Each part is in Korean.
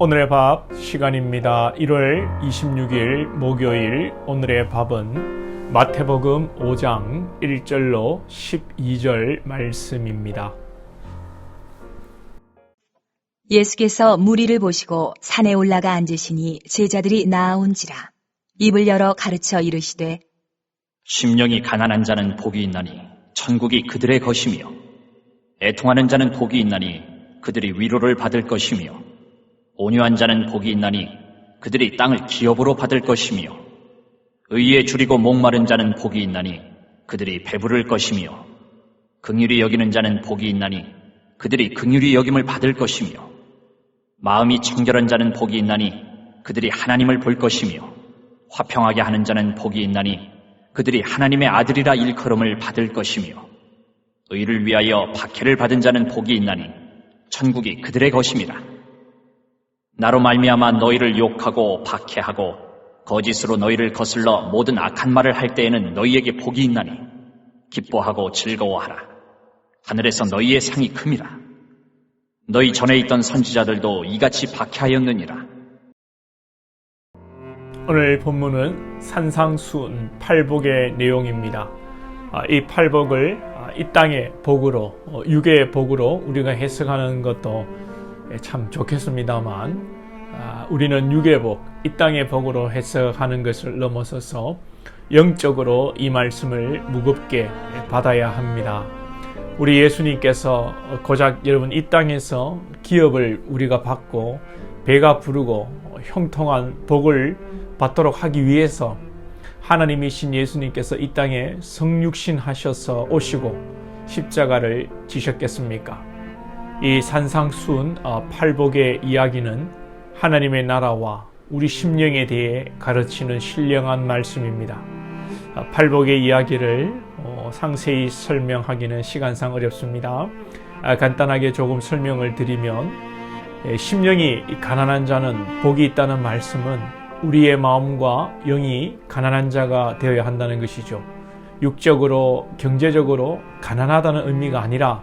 오늘의 밥 시간입니다. 1월 26일 목요일. 오늘의 밥은 마태복음 5장 1절로 12절 말씀입니다. 예수께서 무리를 보시고 산에 올라가 앉으시니 제자들이 나아온지라. 입을 열어 가르쳐 이르시되 심령이 가난한 자는 복이 있나니 천국이 그들의 것이며, 애통하는 자는 복이 있나니 그들이 위로를 받을 것이며, 온유한 자는 복이 있나니 그들이 땅을 기업으로 받을 것이며, 의에 줄이고 목마른 자는 복이 있나니 그들이 배부를 것이며, 긍휼히 여기는 자는 복이 있나니 그들이 긍휼히 여김을 받을 것이며, 마음이 청결한 자는 복이 있나니 그들이 하나님을 볼 것이며, 화평하게 하는 자는 복이 있나니 그들이 하나님의 아들이라 일컬음을 받을 것이며, 의를 위하여 박해를 받은 자는 복이 있나니 천국이 그들의 것임이라. 나로 말미암아 너희를 욕하고 박해하고 거짓으로 너희를 거슬러 모든 악한 말을 할 때에는 너희에게 복이 있나니 기뻐하고 즐거워하라. 하늘에서 너희의 상이 큼이라. 너희 전에 있던 선지자들도 이같이 박해하였느니라. 오늘 본문은 산상수훈 팔복의 내용입니다. 이 팔복을 이 땅의 복으로, 육의 복으로 우리가 해석하는 것도 참 좋겠습니다만, 우리는 육의 복, 이 땅의 복으로 해석하는 것을 넘어서서 영적으로 이 말씀을 무겁게 받아야 합니다. 우리 예수님께서 고작 여러분 이 땅에서 기업을 우리가 받고 배가 부르고 형통한 복을 받도록 하기 위해서 하나님이신 예수님께서 이 땅에 성육신 하셔서 오시고 십자가를 지셨겠습니까? 이 산상수훈 팔복의 이야기는 하나님의 나라와 우리 심령에 대해 가르치는 신령한 말씀입니다. 팔복의 이야기를 상세히 설명하기는 시간상 어렵습니다. 간단하게 조금 설명을 드리면, 심령이 가난한 자는 복이 있다는 말씀은 우리의 마음과 영이 가난한 자가 되어야 한다는 것이죠. 육적으로, 경제적으로 가난하다는 의미가 아니라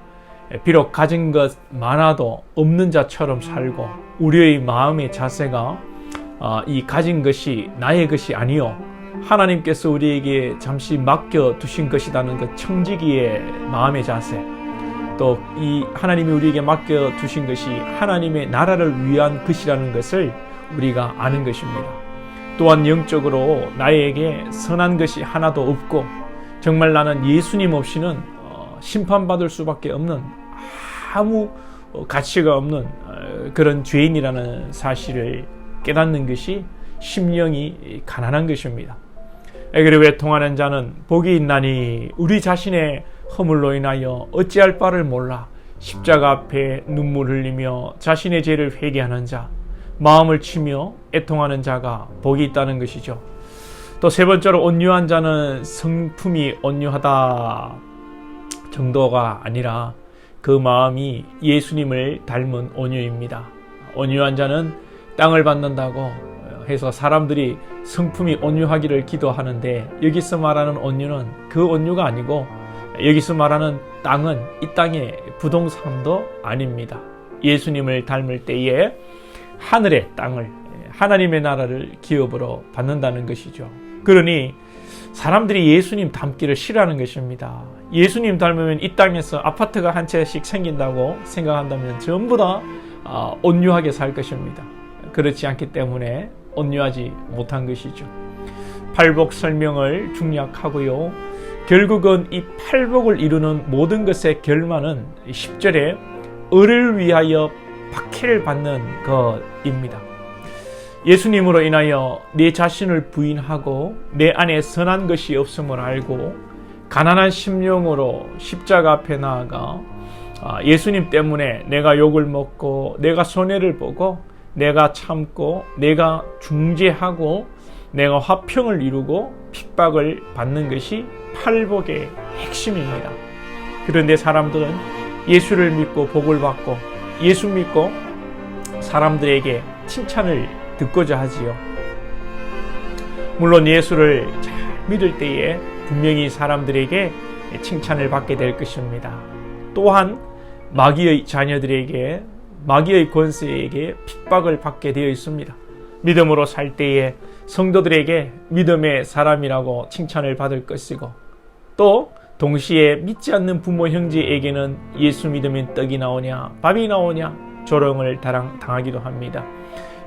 비록 가진 것 많아도 없는 자처럼 살고, 우리의 마음의 자세가 이 가진 것이 나의 것이 아니요 하나님께서 우리에게 잠시 맡겨두신 것이라는 그 청지기의 마음의 자세, 또 이 하나님이 우리에게 맡겨두신 것이 하나님의 나라를 위한 것이라는 것을 우리가 아는 것입니다. 또한 영적으로 나에게 선한 것이 하나도 없고 정말 나는 예수님 없이는 심판받을 수밖에 없는, 아무 가치가 없는 그런 죄인이라는 사실을 깨닫는 것이 심령이 가난한 것입니다. 그리고 애통하는 자는 복이 있나니 우리 자신의 허물로 인하여 어찌할 바를 몰라 십자가 앞에 눈물 흘리며 자신의 죄를 회개하는 자, 마음을 치며 애통하는 자가 복이 있다는 것이죠. 또 세 번째로 온유한 자는 성품이 온유하다 정도가 아니라 그 마음이 예수님을 닮은 온유입니다. 온유한 자는 땅을 받는다고 해서 사람들이 성품이 온유하기를 기도하는데, 여기서 말하는 온유는 그 온유가 아니고, 여기서 말하는 땅은 이 땅의 부동산도 아닙니다. 예수님을 닮을 때에 하늘의 땅을, 하나님의 나라를 기업으로 받는다는 것이죠. 그러니 사람들이 예수님 닮기를 싫어하는 것입니다. 예수님 닮으면 이 땅에서 아파트가 한 채씩 생긴다고 생각한다면 전부 다 온유하게 살 것입니다. 그렇지 않기 때문에 온유하지 못한 것이죠. 팔복 설명을 중략하고요, 결국은 이 팔복을 이루는 모든 것의 결말은 10절에 의를 위하여 박해를 받는 것입니다. 예수님으로 인하여 내 자신을 부인하고 내 안에 선한 것이 없음을 알고 가난한 심령으로 십자가 앞에 나아가 예수님 때문에 내가 욕을 먹고 내가 손해를 보고 내가 참고 내가 중재하고 내가 화평을 이루고 핍박을 받는 것이 팔복의 핵심입니다. 그런데 사람들은 예수를 믿고 복을 받고 예수 믿고 사람들에게 칭찬을 듣고자 하지요. 물론 예수를 잘 믿을 때에 분명히 사람들에게 칭찬을 받게 될 것입니다. 또한 마귀의 자녀들에게 마귀의 권세에게 핍박을 받게 되어 있습니다. 믿음으로 살 때에 성도들에게 믿음의 사람이라고 칭찬을 받을 것이고, 또 동시에 믿지 않는 부모 형제에게는 예수 믿으면 떡이 나오냐 밥이 나오냐 조롱을 당하기도 합니다.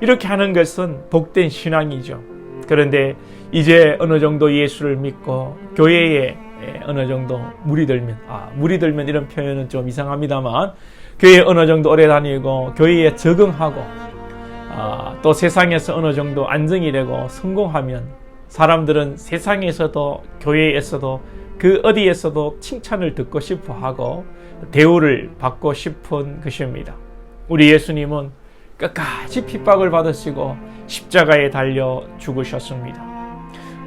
이렇게 하는 것은 복된 신앙이죠. 그런데 이제 어느 정도 예수를 믿고 교회에 어느 정도 물이 들면 이런 표현은 좀 이상합니다만, 교회에 어느 정도 오래 다니고 교회에 적응하고 또 세상에서 어느 정도 안정이 되고 성공하면 사람들은 세상에서도 교회에서도 그 어디에서도 칭찬을 듣고 싶어 하고 대우를 받고 싶은 것입니다. 우리 예수님은 끝까지 핍박을 받으시고 십자가에 달려 죽으셨습니다.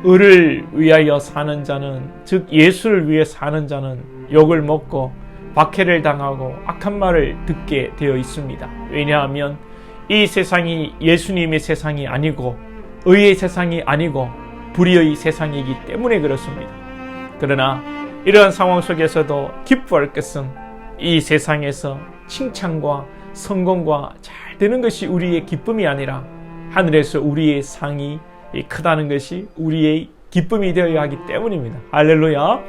의를 위하여 사는 자는, 즉 예수를 위해 사는 자는 욕을 먹고 박해를 당하고 악한 말을 듣게 되어 있습니다. 왜냐하면 이 세상이 예수님의 세상이 아니고 의의 세상이 아니고 불의의 세상이기 때문에 그렇습니다. 그러나 이러한 상황 속에서도 기뻐할 것은 이 세상에서 칭찬과 성공과 잘 되는 것이 우리의 기쁨이 아니라 하늘에서 우리의 상이 크다는 것이 우리의 기쁨이 되어야 하기 때문입니다. 할렐루야.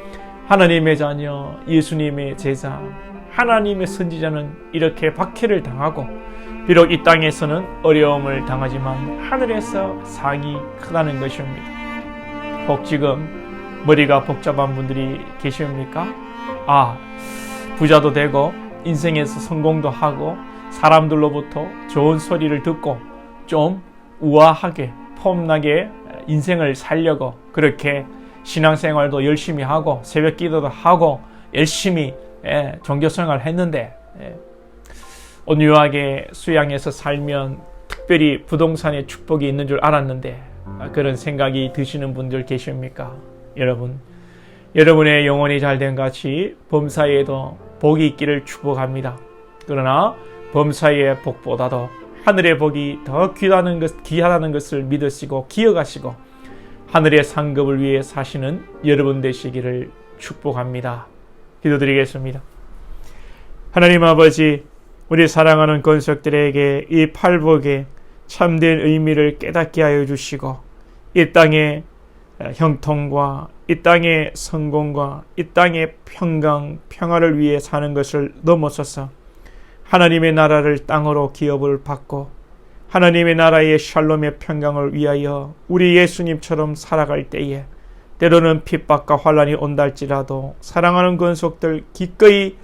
하나님의 자녀, 예수님의 제자, 하나님의 선지자는 이렇게 박해를 당하고 비록 이 땅에서는 어려움을 당하지만 하늘에서 상이 크다는 것입니다. 혹 지금 머리가 복잡한 분들이 계십니까? 부자도 되고 인생에서 성공도 하고 사람들로부터 좋은 소리를 듣고 좀 우아하게 폼나게 인생을 살려고 그렇게 신앙생활도 열심히 하고 새벽 기도도 하고 열심히 종교생활을 했는데 온유하게 수양해서 살면 특별히 부동산에 축복이 있는 줄 알았는데 그런 생각이 드시는 분들 계십니까? 여러분의 영혼이 잘된 같이 범사에도 복이 있기를 축복합니다. 그러나 범사의 복보다도 하늘의 복이 더 귀하다는 것을 믿으시고 기억하시고 하늘의 상급을 위해 사시는 여러분 되시기를 축복합니다. 기도드리겠습니다. 하나님 아버지, 우리 사랑하는 권속들에게 이 팔복의 참된 의미를 깨닫게 하여 주시고 이 땅의 형통과 이 땅의 성공과 이 땅의 평화를 위해 사는 것을 넘어서서 하나님의 나라를 땅으로 기업을 받고 하나님의 나라의 샬롬의 평강을 위하여 우리 예수님처럼 살아갈 때에 때로는 핍박과 환난이 온다 할지라도 사랑하는 권속들 기꺼이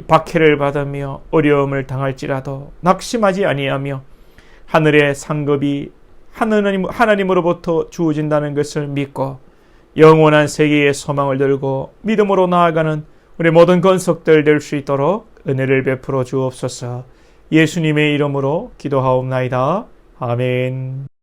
박해를 받으며 어려움을 당할지라도 낙심하지 아니하며 하늘의 상급이 하나님으로부터 주어진다는 것을 믿고 영원한 세계의 소망을 들고 믿음으로 나아가는 우리 모든 권속들 될 수 있도록 은혜를 베풀어 주옵소서. 예수님의 이름으로 기도하옵나이다. 아멘.